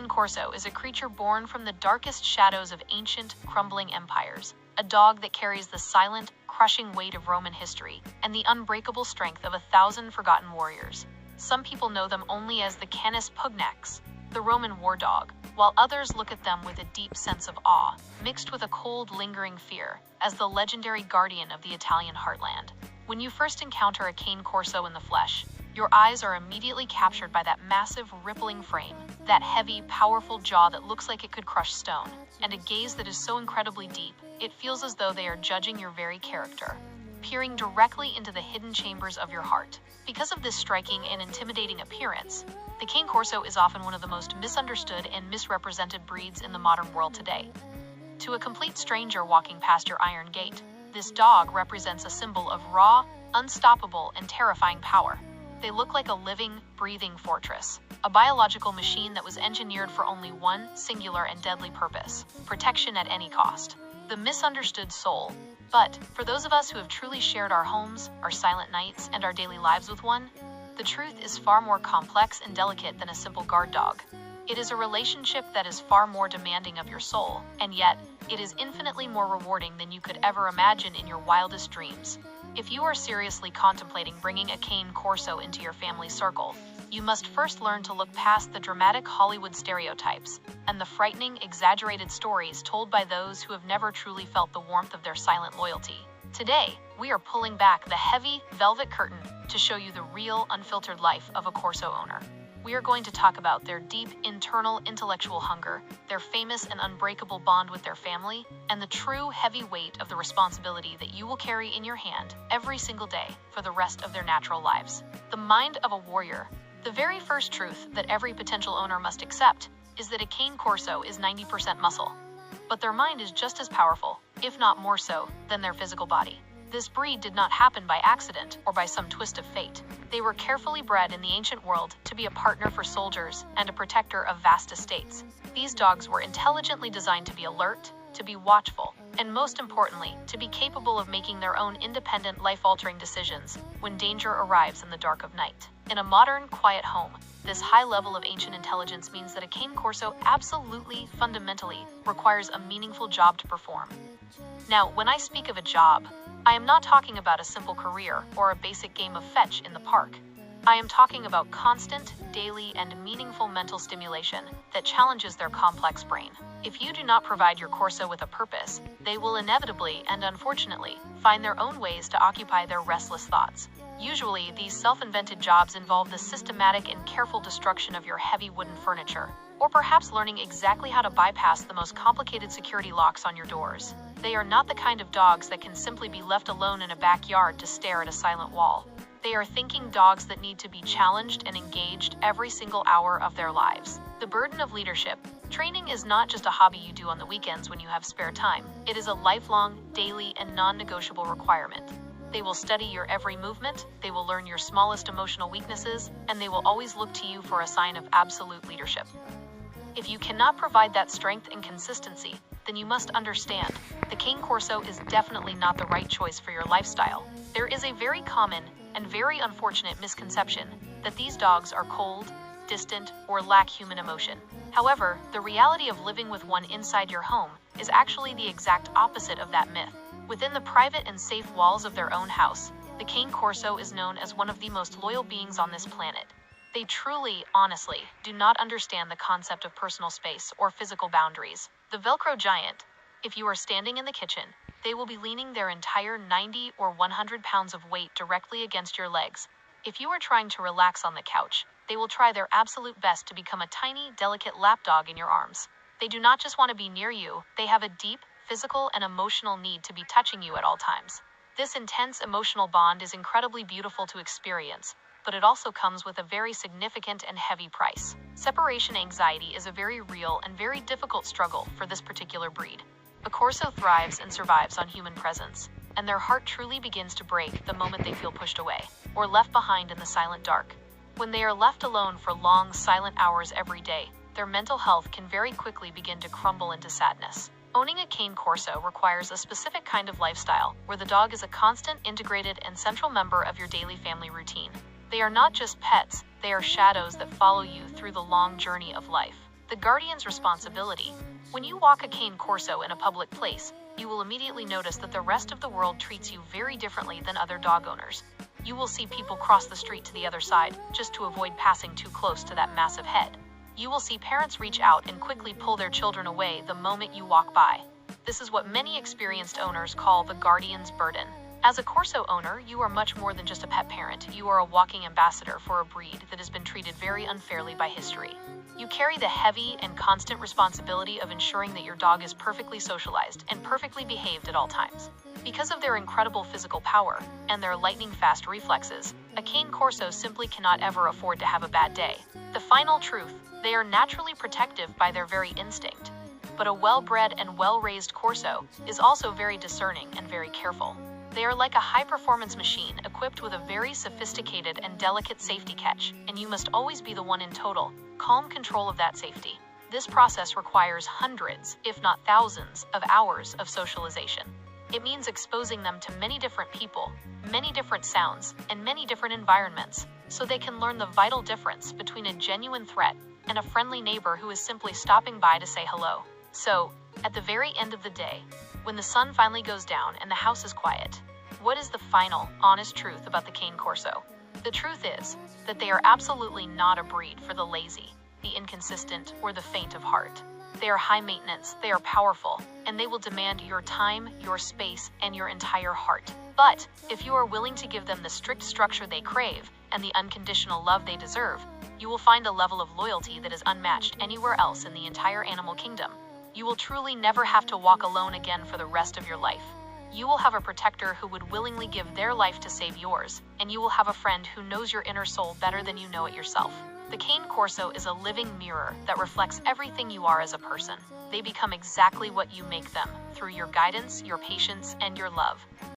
Cane Corso is a creature born from the darkest shadows of ancient, crumbling empires, a dog that carries the silent, crushing weight of Roman history and the unbreakable strength of 1,000 forgotten warriors. Some people know them only as the Canis Pugnax, the Roman war dog, while others look at them with a deep sense of awe, mixed with a cold, lingering fear, as the legendary guardian of the Italian heartland. When you first encounter a Cane Corso in the flesh, your eyes are immediately captured by that massive, rippling frame, that heavy, powerful jaw that looks like it could crush stone, and a gaze that is so incredibly deep, it feels as though they are judging your very character, peering directly into the hidden chambers of your heart. Because of this striking and intimidating appearance, the Cane Corso is often one of the most misunderstood and misrepresented breeds in the modern world today. To a complete stranger walking past your iron gate, this dog represents a symbol of raw, unstoppable, and terrifying power. They look like a living, breathing fortress, a biological machine that was engineered for only one singular and deadly purpose: protection at any cost. The misunderstood soul. But for those of us who have truly shared our homes, our silent nights, and our daily lives with one, the truth is far more complex and delicate than a simple guard dog. It is a relationship that is far more demanding of your soul, and yet, it is infinitely more rewarding than you could ever imagine in your wildest dreams. If you are seriously contemplating bringing a Cane Corso into your family circle, you must first learn to look past the dramatic Hollywood stereotypes and the frightening, exaggerated stories told by those who have never truly felt the warmth of their silent loyalty. Today, we are pulling back the heavy, velvet curtain to show you the real, unfiltered life of a Corso owner. We are going to talk about their deep, internal, intellectual hunger, their famous and unbreakable bond with their family, and the true, heavy weight of the responsibility that you will carry in your hand every single day for the rest of their natural lives. The mind of a warrior. The very first truth that every potential owner must accept is that a Cane Corso is 90% muscle. But their mind is just as powerful, if not more so, than their physical body. This breed did not happen by accident or by some twist of fate. They were carefully bred in the ancient world to be a partner for soldiers and a protector of vast estates. These dogs were intelligently designed to be alert, to be watchful, and most importantly, to be capable of making their own independent, life-altering decisions when danger arrives in the dark of night. In a modern, quiet home, this high level of ancient intelligence means that a Cane Corso absolutely, fundamentally, requires a meaningful job to perform. Now, when I speak of a job, I am not talking about a simple career or a basic game of fetch in the park. I am talking about constant, daily, and meaningful mental stimulation that challenges their complex brain. If you do not provide your Corso with a purpose, they will inevitably and unfortunately find their own ways to occupy their restless thoughts. Usually, these self-invented jobs involve the systematic and careful destruction of your heavy wooden furniture, or perhaps learning exactly how to bypass the most complicated security locks on your doors. They are not the kind of dogs that can simply be left alone in a backyard to stare at a silent wall. They are thinking dogs that need to be challenged and engaged every single hour of their lives. The burden of leadership. Training is not just a hobby you do on the weekends when you have spare time. It is a lifelong, daily, and non-negotiable requirement. They will study your every movement, they will learn your smallest emotional weaknesses, and they will always look to you for a sign of absolute leadership. If you cannot provide that strength and consistency, then you must understand, the Cane Corso is definitely not the right choice for your lifestyle. There is a very common and very unfortunate misconception that these dogs are cold, distant, or lack human emotion. However, the reality of living with one inside your home is actually the exact opposite of that myth. Within the private and safe walls of their own house, the Cane Corso is known as one of the most loyal beings on this planet. They truly, honestly, do not understand the concept of personal space or physical boundaries. The Velcro giant. If you are standing in the kitchen, they will be leaning their entire 90 or 100 pounds of weight directly against your legs. If you are trying to relax on the couch, they will try their absolute best to become a tiny, delicate lapdog in your arms. They do not just want to be near you, they have a deep, physical and emotional need to be touching you at all times. This intense emotional bond is incredibly beautiful to experience, but it also comes with a very significant and heavy price. Separation anxiety is a very real and very difficult struggle for this particular breed. A Corso thrives and survives on human presence, and their heart truly begins to break the moment they feel pushed away, or left behind in the silent dark. When they are left alone for long, silent hours every day, their mental health can very quickly begin to crumble into sadness. Owning a Cane Corso requires a specific kind of lifestyle, where the dog is a constant, integrated, and central member of your daily family routine. They are not just pets, they are shadows that follow you through the long journey of life. The guardian's responsibility. When you walk a Cane Corso in a public place, you will immediately notice that the rest of the world treats you very differently than other dog owners. You will see people cross the street to the other side just to avoid passing too close to that massive head. You will see parents reach out and quickly pull their children away the moment you walk by. This is what many experienced owners call the guardian's burden. As a Corso owner, you are much more than just a pet parent. You are a walking ambassador for a breed that has been treated very unfairly by history. You carry the heavy and constant responsibility of ensuring that your dog is perfectly socialized and perfectly behaved at all times. Because of their incredible physical power and their lightning-fast reflexes, a Cane Corso simply cannot ever afford to have a bad day. The final truth, they are naturally protective by their very instinct. But a well-bred and well-raised Corso is also very discerning and very careful. They are like a high-performance machine equipped with a very sophisticated and delicate safety catch, and you must always be the one in total, calm control of that safety. This process requires hundreds, if not thousands, of hours of socialization. It means exposing them to many different people, many different sounds, and many different environments, so they can learn the vital difference between a genuine threat and a friendly neighbor who is simply stopping by to say hello. So, at the very end of the day, when the sun finally goes down and the house is quiet, what is the final, honest truth about the Cane Corso? The truth is that they are absolutely not a breed for the lazy, the inconsistent, or the faint of heart. They are high maintenance, they are powerful, and they will demand your time, your space, and your entire heart. But if you are willing to give them the strict structure they crave and the unconditional love they deserve, you will find a level of loyalty that is unmatched anywhere else in the entire animal kingdom. You will truly never have to walk alone again for the rest of your life. You will have a protector who would willingly give their life to save yours, and you will have a friend who knows your inner soul better than you know it yourself. The Cane Corso is a living mirror that reflects everything you are as a person. They become exactly what you make them, through your guidance, your patience, and your love.